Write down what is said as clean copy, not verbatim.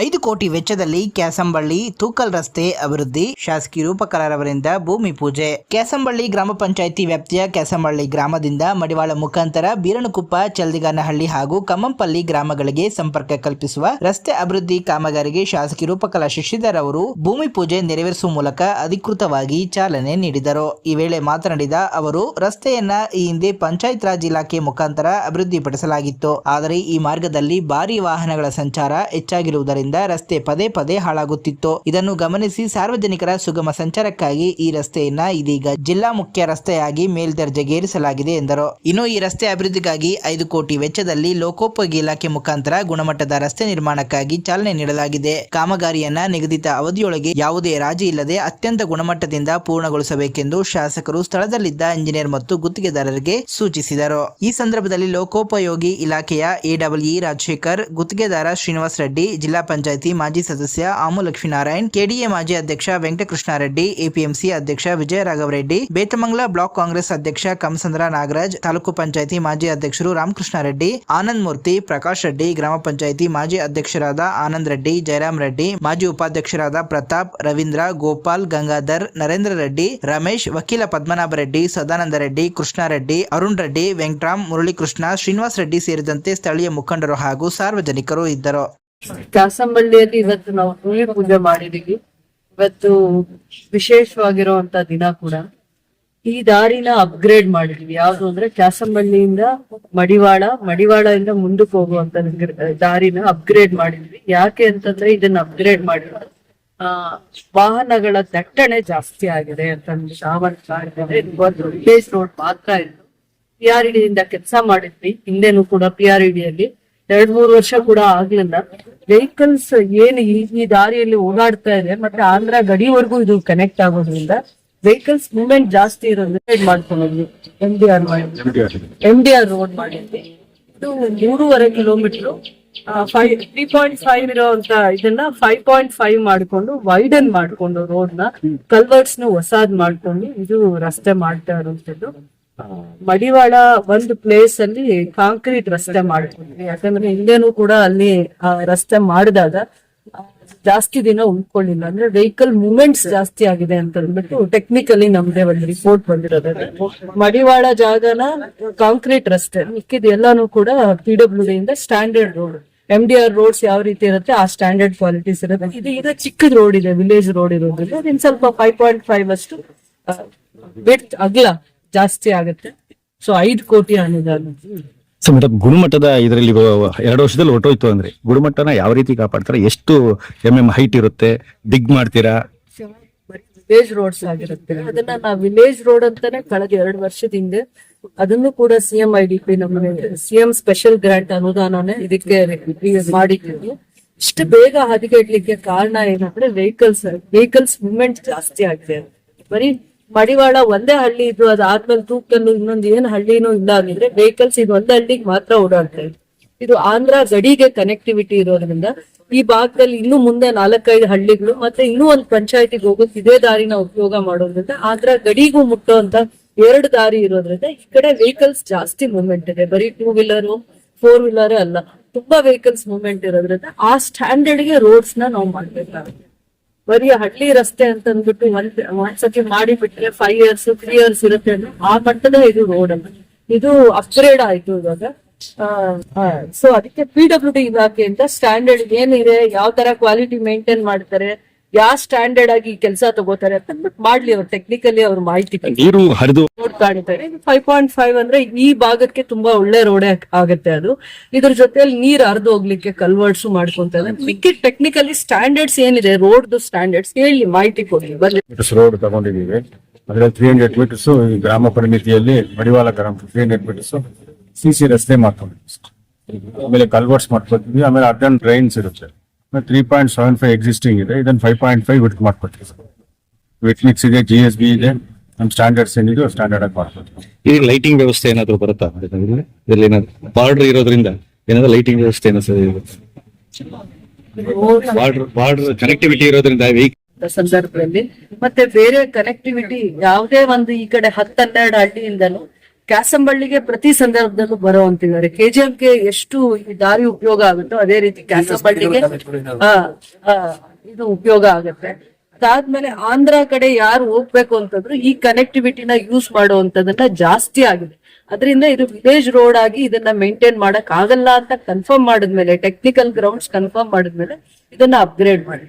5 ಕೋಟಿ ವೆಚ್ಚದಲ್ಲಿ ಕ್ಯಾಸಂಬಳ್ಳಿ ತೂಕಲ್ ರಸ್ತೆ ಅಭಿವೃದ್ಧಿ ಶಾಸಕಿ ರೂಪಕಲಾರವರಿಂದ ಭೂಮಿ ಪೂಜೆ. ಕ್ಯಾಸಂಬಳ್ಳಿ ಗ್ರಾಮ ಪಂಚಾಯಿತಿ ವ್ಯಾಪ್ತಿಯ ಕ್ಯಾಸಂಬಳ್ಳಿ ಗ್ರಾಮದಿಂದ ಮಡಿವಾಳ ಮುಖಾಂತರ ಬೀರನಕುಪ್ಪ, ಚಲ್ದಿಗಾನಹಳ್ಳಿ ಹಾಗೂ ಕಮ್ಮಂಪಲ್ಲಿ ಗ್ರಾಮಗಳಿಗೆ ಸಂಪರ್ಕ ಕಲ್ಪಿಸುವ ರಸ್ತೆ ಅಭಿವೃದ್ಧಿ ಕಾಮಗಾರಿಗೆ ಶಾಸಕಿ ರೂಪಕಲಾ ಶಶಿಧರ್ ಅವರು ಭೂಮಿ ಪೂಜೆ ನೆರವೇರಿಸುವ ಮೂಲಕ ಅಧಿಕೃತವಾಗಿ ಚಾಲನೆ ನೀಡಿದರು. ಈ ವೇಳೆ ಮಾತನಾಡಿದ ಅವರು, ರಸ್ತೆಯನ್ನ ಈ ಹಿಂದೆ ಪಂಚಾಯತ್ ರಾಜ್ ಇಲಾಖೆ ಮುಖಾಂತರ ಅಭಿವೃದ್ಧಿಪಡಿಸಲಾಗಿತ್ತು. ಆದರೆ ಈ ಮಾರ್ಗದಲ್ಲಿ ಭಾರಿ ವಾಹನಗಳ ಸಂಚಾರ ಹೆಚ್ಚಾಗಿರುವುದರಿಂದ ರಸ್ತೆ ಪದೇ ಪದೇ ಹಾಳಾಗುತ್ತಿತ್ತು. ಇದನ್ನು ಗಮನಿಸಿ ಸಾರ್ವಜನಿಕರ ಸುಗಮ ಸಂಚಾರಕ್ಕಾಗಿ ಈ ರಸ್ತೆಯನ್ನ ಇದೀಗ ಜಿಲ್ಲಾ ಮುಖ್ಯ ರಸ್ತೆಯಾಗಿ ಮೇಲ್ದರ್ಜೆಗೇರಿಸಲಾಗಿದೆ ಎಂದರು. ಇನ್ನು ಈ ರಸ್ತೆ ಅಭಿವೃದ್ಧಿಗಾಗಿ 5 ಕೋಟಿ ವೆಚ್ಚದಲ್ಲಿ ಲೋಕೋಪಯೋಗಿ ಇಲಾಖೆ ಮುಖಾಂತರ ಗುಣಮಟ್ಟದ ರಸ್ತೆ ನಿರ್ಮಾಣಕ್ಕಾಗಿ ಚಾಲನೆ ನೀಡಲಾಗಿದೆ. ಕಾಮಗಾರಿಯನ್ನ ನಿಗದಿತ ಅವಧಿಯೊಳಗೆ ಯಾವುದೇ ರಾಜಿ ಇಲ್ಲದೆ ಅತ್ಯಂತ ಗುಣಮಟ್ಟದಿಂದ ಪೂರ್ಣಗೊಳಿಸಬೇಕೆಂದು ಶಾಸಕರು ಸ್ಥಳದಲ್ಲಿದ್ದ ಇಂಜಿನಿಯರ್ ಮತ್ತು ಗುತ್ತಿಗೆದಾರರಿಗೆ ಸೂಚಿಸಿದರು. ಈ ಸಂದರ್ಭದಲ್ಲಿ ಲೋಕೋಪಯೋಗಿ ಇಲಾಖೆಯ ಎಡಬ್ಲ್ಯೂಇ ರಾಜಶೇಖರ್, ಗುತ್ತಿಗೆದಾರ ಶ್ರೀನಿವಾಸ್ ರೆಡ್ಡಿ, ಜಿಲ್ಲಾ ಪಂಚಾಯಿತಿ ಮಾಜಿ ಸದಸ್ಯ ಆಮು ಲಕ್ಷ್ಮೀನಾರಾಯಣ್, ಕೆಡಿಎ ಮಾಜಿ ಅಧ್ಯಕ್ಷ ವೆಂಕಟಕೃಷ್ಣಾರೆಡ್ಡಿ, ಎಪಿಎಂಸಿ ಅಧ್ಯಕ್ಷ ವಿಜಯರಾಘವರೆಡ್ಡಿ, ಬೇತಮಂಗಲ ಬ್ಲಾಕ್ ಕಾಂಗ್ರೆಸ್ ಅಧ್ಯಕ್ಷ ಕಮಸಂದ್ರ ನಾಗರಾಜ್, ತಾಲೂಕು ಪಂಚಾಯಿತಿ ಮಾಜಿ ಅಧ್ಯಕ್ಷರು ರಾಮಕೃಷ್ಣಾರೆಡ್ಡಿ, ಆನಂದ್ ಮೂರ್ತಿ, ಪ್ರಕಾಶ್ ರೆಡ್ಡಿ, ಗ್ರಾಮ ಪಂಚಾಯಿತಿ ಮಾಜಿ ಅಧ್ಯಕ್ಷರಾದ ಆನಂದ್ ರೆಡ್ಡಿ, ಜಯರಾಮ್ ರೆಡ್ಡಿ, ಮಾಜಿ ಉಪಾಧ್ಯಕ್ಷರಾದ ಪ್ರತಾಪ್, ರವೀಂದ್ರ, ಗೋಪಾಲ್, ಗಂಗಾಧರ್, ನರೇಂದ್ರ ರೆಡ್ಡಿ, ರಮೇಶ್, ವಕೀಲ ಪದ್ಮನಾಭ ರೆಡ್ಡಿ, ಸದಾನಂದ ರೆಡ್ಡಿ, ಕೃಷ್ಣಾರೆಡ್ಡಿ, ಅರುಣ್ ರೆಡ್ಡಿ, ವೆಂಕಟರಾಮ್, ಮುರಳೀಕೃಷ್ಣ, ಶ್ರೀನಿವಾಸ್ ರೆಡ್ಡಿ ಸೇರಿದಂತೆ ಸ್ಥಳೀಯ ಮುಖಂಡರು ಹಾಗೂ ಸಾರ್ವಜನಿಕರು ಇದ್ದರು. ಕ್ಯಾಸಂಬಳ್ಳಿಯಲ್ಲಿ ಇವತ್ತು ನಾವು ಭೂಮಿ ಪೂಜೆ ಮಾಡಿದೀವಿ. ಇವತ್ತು ವಿಶೇಷವಾಗಿರುವಂತ ದಿನ ಕೂಡ. ಈ ದಾರಿನ ಅಪ್ಗ್ರೇಡ್ ಮಾಡಿದೀವಿ. ಯಾವ್ದು ಅಂದ್ರೆ ಕ್ಯಾಸಂಬಳ್ಳಿಯಿಂದ ಮಡಿವಾಳದಿಂದ ಮುಂದಕ್ಕೆ ಹೋಗುವಂತ ದಾರಿನ ಅಪ್ಗ್ರೇಡ್ ಮಾಡಿದ್ವಿ. ಯಾಕೆ ಅಂತಂದ್ರೆ ಇದನ್ನ ಅಪ್ಗ್ರೇಡ್ ಮಾಡಿದ್ರೆ ವಾಹನಗಳ ದಟ್ಟಣೆ ಜಾಸ್ತಿ ಆಗಿದೆ ಅಂತಂದ್ರೆ ವಿಲೇಜ್ ರೋಡ್ ಮಾತ್ರ ಇತ್ತು. PRED ಇಂದ ಕೆಲಸ ಮಾಡಿದ್ವಿ. ಹಿಂದೆನೂ ಕೂಡ PRED ಅಲ್ಲಿ 2-3 ವರ್ಷ ಕೂಡ ಆಗ್ಲಿಲ್ಲ. ವೆಹಿಕಲ್ಸ್ ಏನು ಈ ದಾರಿಯಲ್ಲಿ ಓಡಾಡ್ತಾ ಇದೆ ಮತ್ತೆ ಆಂಧ್ರ ಗಡಿವರೆಗೂ ಇದು ಕನೆಕ್ಟ್ ಆಗೋದ್ರಿಂದ ವೆಹಿಕಲ್ಸ್ ಮೂವ್ಮೆಂಟ್ ಜಾಸ್ತಿ ಇರೋದು ಮಾಡ್ಕೊಂಡ್ವಿ. MDR ರೋಡ್ ಮಾಡಿದ್ವಿ. ಇದು 3.5 ಕಿಲೋಮೀಟರ್ 3.5 ಇರೋಂತ ಇದನ್ನ 5.5 ಮಾಡ್ಕೊಂಡು ವೈಡನ್ ಮಾಡ್ಕೊಂಡು ರೋಡ್ ನ ಕಲ್ವರ್ಟ್ಸ್ ನ ಹೊಸಾದ್ ಮಾಡ್ಕೊಂಡು ಇದು ರಸ್ತೆ ಮಾಡ್ತಾ ಇರುವಂತದ್ದು. ಮಡಿವಾಳ ಒಂದು ಪ್ಲೇಸ್ ಅಲ್ಲಿ ಕಾಂಕ್ರೀಟ್ ರಸ್ತೆ ಮಾಡ್ಕೊಂಡ್ವಿ. ಯಾಕಂದ್ರೆ ಹಿಂದೆನೂ ಕೂಡ ಅಲ್ಲಿ ರಸ್ತೆ ಮಾಡಿದಾಗ ಜಾಸ್ತಿ ದಿನ ಉಳ್ಕೊಳ್ಳಿಲ್ಲ. ಅಂದ್ರೆ ವೆಹಿಕಲ್ ಮೂವ್ಮೆಂಟ್ಸ್ ಜಾಸ್ತಿ ಆಗಿದೆ ಅಂತ ಅಂದ್ಬಿಟ್ಟು ಟೆಕ್ನಿಕಲಿ ನಮ್ದೇ ಒಂದು ರಿಪೋರ್ಟ್ ಬಂದಿರೋದು. ಮಡಿವಾಳ ಜಾಗನ ಕಾಂಕ್ರೀಟ್ ರಸ್ತೆ, ಮಿಕ್ಕಿದ ಎಲ್ಲಾನು ಕೂಡ PWD ಇಂದ ಸ್ಟ್ಯಾಂಡರ್ಡ್ ರೋಡ್, MDR ರೋಡ್ಸ್ ಯಾವ ರೀತಿ ಇರುತ್ತೆ ಆ ಸ್ಟ್ಯಾಂಡರ್ಡ್ ಕ್ವಾಲಿಟೀಸ್ ಇರುತ್ತೆ. ಇದು ಚಿಕ್ಕದ ರೋಡ್ ಇದೆ, ವಿಲೇಜ್ ರೋಡ್ ಇರೋದ್ರಿಂದ ಇನ್ ಸ್ವಲ್ಪ 5.5 ಅಷ್ಟು ವಿಡ್ತ್ ಅಗಲ ಜಾಸ್ತಿ ಆಗುತ್ತೆ. ಸೊ 5 ಕೋಟಿ ಅನುದಾನ. ಸೊ ಮೇಡಮ್, ಗುಣಮಟ್ಟದ ಇದರಲ್ಲಿ 2 ವರ್ಷದಲ್ಲಿ ಹೊರಟೋಯ್ತು ಅಂದ್ರೆ ಗುಣಮಟ್ಟನ ಯಾವ ರೀತಿ ಕಾಪಾಡ್ತಾರೆ? ಎಷ್ಟು ಹೈಟ್ ಇರುತ್ತೆ? ಡಿಗ್ ಮಾಡ್ತೀರಾ? ವಿಲೇಜ್ ರೋಡ್ಸ್ ಆಗಿರುತ್ತೆ. ಅದನ್ನ ನಾವು ವಿಲೇಜ್ ರೋಡ್ ಅಂತಾನೆ ಕಳೆದ 2 ವರ್ಷದ ಹಿಂದೆ ಅದನ್ನು ಕೂಡ CMIDP ನಮಗೆ CM ಸ್ಪೆಷಲ್ ಗ್ರಾಂಟ್ ಅನುದಾನನೇ ಇದಕ್ಕೆ ಮಾಡಿದ್ದೀವಿ. ಇಷ್ಟು ಬೇಗ ಹದಗೆಡ್ಲಿಕ್ಕೆ ಕಾರಣ ಏನಂದ್ರೆ ವೆಹಿಕಲ್ಸ್ ಮೂವ್ಮೆಂಟ್ ಜಾಸ್ತಿ ಆಗಿದೆ. ಬರೀ ಮಡಿವಾಳ ಒಂದೇ ಹಳ್ಳಿ ಇದ್ದು ಅದಾದ್ಮೇಲೆ ತೂಕಲ್ಲು ಇನ್ನೊಂದು ಏನ್ ಹಳ್ಳಿನೂ ಇಲ್ಲ ಆಗಿದ್ರೆ ವೆಹಿಕಲ್ಸ್ ಇದು ಒಂದೇ ಹಳ್ಳಿಗೆ ಮಾತ್ರ ಓಡಾಡ್ತಾ ಇದೆ. ಇದು ಆಂಧ್ರ ಗಡಿಗೆ ಕನೆಕ್ಟಿವಿಟಿ ಇರೋದ್ರಿಂದ ಈ ಭಾಗದಲ್ಲಿ ಇನ್ನು ಮುಂದೆ 4-5 ಹಳ್ಳಿಗಳು ಮತ್ತೆ ಇನ್ನೂ ಒಂದು ಪಂಚಾಯತಿಗೆ ಹೋಗೋದು ಇದೇ ದಾರಿನ ಉಪಯೋಗ ಮಾಡೋದ್ರಿಂದ ಆಂಧ್ರ ಗಡಿಗೂ ಮುಟ್ಟುವಂತ 2 ದಾರಿ ಇರೋದ್ರಿಂದ ಈ ಕಡೆ ವೆಹಿಕಲ್ಸ್ ಜಾಸ್ತಿ ಮೂವ್ಮೆಂಟ್ ಇದೆ. ಬರೀ 2 ವೀಲರ್ 4 ವೀಲರ್ ಅಲ್ಲ, ತುಂಬಾ ವೆಹಿಕಲ್ಸ್ ಮೂವ್ಮೆಂಟ್ ಇರೋದ್ರಿಂದ ಆ ಸ್ಟ್ಯಾಂಡರ್ಡ್ ಗೆ ರೋಡ್ಸ್ ನ ನಾವು ಮಾಡ್ಬೇಕಾಗುತ್ತೆ. ಬರೀ ಹಳ್ಳಿ ರಸ್ತೆ ಅಂತ ಅಂದ್ಬಿಟ್ಟು ಒಂದ್ಸತಿ ಮಾಡಿಬಿಟ್ರೆ 5 years 3 years ಇರುತ್ತೆ ಅಂದ್ರೆ ಆ ಮಟ್ಟದ ಇದು ರೋಡ್ ಅಲ್ಲ. ಇದು ಅಪ್ಗ್ರೇಡ್ ಆಯ್ತು ಇವಾಗ. ಸೊ ಅದಕ್ಕೆ PWD ಇಲಾಖೆಯಿಂದ ಸ್ಟ್ಯಾಂಡರ್ಡ್ ಏನಿದೆ, ಯಾವ ತರ ಕ್ವಾಲಿಟಿ ಮೇಂಟೈನ್ ಮಾಡ್ತಾರೆ, ಯಾವ ಸ್ಟ್ಯಾಂಡರ್ಡ್ ಆಗಿ ಕೆಲಸ ತಗೋತಾರೆ ಅಂತ ಅಂದ್ಬಿಟ್ಟು ಮಾಡ್ಲಿ ಅವ್ರು ಟೆಕ್ನಿಕಲಿ ಅವ್ರ ಮಾಹಿತಿ ನೀರು ಹರಿದು ರೋಡ್ ಕಾಣ್ತಾರೆ. 5.5 ಅಂದ್ರೆ ಈ ಭಾಗಕ್ಕೆ ತುಂಬಾ ಒಳ್ಳೆ ರೋಡ್ ಆಗುತ್ತೆ. ಅದು ಇದ್ರ ಜೊತೆಯಲ್ಲಿ ನೀರ್ ಹರಿದು ಹೋಗ್ಲಿಕ್ಕೆ ಕಲ್ವರ್ಟ್ಸ್ ಮಾಡ್ಕೊಂತಾರೆ. ಮಿಕ್ಕಿ ಟೆಕ್ನಿಕಲಿ ಸ್ಟ್ಯಾಂಡರ್ಡ್ಸ್ ಏನಿದೆ ರೋಡ್ ಸ್ಟ್ಯಾಂಡರ್ಡ್ಸ್ ಹೇಳಿ ಮಾಹಿತಿ ಕೊಡಿ. ರೋಡ್ ತಗೊಂಡಿದೀವಿ. ಅದ್ರಲ್ಲಿ 300 ಮೀಟರ್ಸ್ ಗ್ರಾಮ ಪರಿಮಿತಿಯಲ್ಲಿ ಮಡಿವಾಳ ಗ್ರಾಮ 300 ಮೀಟರ್ಸ್ CC ರಸ್ತೆ ಮಾಡ್ಕೊಂಡಿದ್ವಿ. ಆಮೇಲೆ ಕಲ್ವರ್ಟ್ಸ್ ಮಾಡ್ಕೊತೀವಿ. ಆಮೇಲೆ ಅರ್ಧನ್ ಡ್ರೈನ್ಸ್ ಇರುತ್ತೆ. 3.75 ಎಕ್ಸಿಸ್ಟಿಂಗ್ ಇದೆ. ಇದನ್ನ 5.5 ವಿಡ್ತ್ ಮಾಡ್ಕೊತೀವಿ. ವಿಟ್ನಿಕ್ಸ್ ಇದೆ, GSB ಇದೆ, ನಮ್ ಸ್ಟ್ಯಾಂಡರ್ಡ್ಸ್ ಏನಿದೆ ಸ್ಟ್ಯಾಂಡರ್ಡ್ ಆಗಿ ಮಾಡ್ಕೊತೀವಿ. ಈಗ ಲೈಟಿಂಗ್ ವ್ಯವಸ್ಥೆ ಏನಾದ್ರು ಬರುತ್ತಾ? ಇದರಲ್ಲಿ ಏನಾದ್ರು ಬಾರ್ಡರ್ ಇರೋದ್ರಿಂದ ಏನಾದ್ರು ಲೈಟಿಂಗ್ ವ್ಯವಸ್ಥೆ ಬಾರ್ಡರ್ ಕನೆಕ್ಟಿವಿಟಿ ಇರೋದ್ರಿಂದ ಸಂದರ್ಭದಲ್ಲಿ ಮತ್ತೆ ಬೇರೆ ಕನೆಕ್ಟಿವಿಟಿ ಯಾವುದೇ ಒಂದು ಈ ಕಡೆ 10-12 ಹಳ್ಳಿಯಿಂದಲೂ ಕ್ಯಾಸಂಬಳ್ಳಿಗೆ ಪ್ರತಿ ಸಂದರ್ಭದಲ್ಲೂ ಬರುವಂತಿದ್ದಾರೆ. ಕೆಜಿಎಂಗೆ ಎಷ್ಟು ಈ ದಾರಿ ಉಪಯೋಗ ಆಗುತ್ತೋ ಅದೇ ರೀತಿ ಕ್ಯಾಸಂಬಳ್ಳಿಗೆ ಇದು ಉಪಯೋಗ ಆಗುತ್ತೆ. ಅದಾದ್ಮೇಲೆ ಆಂಧ್ರ ಕಡೆ ಯಾರು ಹೋಗ್ಬೇಕು ಅಂತಂದ್ರು ಈ ಕನೆಕ್ಟಿವಿಟಿನ ಯೂಸ್ ಮಾಡುವಂತದನ್ನ ಜಾಸ್ತಿ ಆಗಿದೆ. ಅದರಿಂದ ಇದು ವಿಲೇಜ್ ರೋಡ್ ಆಗಿ ಇದನ್ನ ಮೇಂಟೈನ್ ಮಾಡಕ್ ಆಗಲ್ಲ ಅಂತ ಕನ್ಫರ್ಮ್ ಮಾಡಿದ್ಮೇಲೆ, ಟೆಕ್ನಿಕಲ್ ಗ್ರೌಂಡ್ಸ್ ಕನ್ಫರ್ಮ್ ಮಾಡಿದ್ಮೇಲೆ ಇದನ್ನ ಅಪ್ಗ್ರೇಡ್ ಮಾಡಿ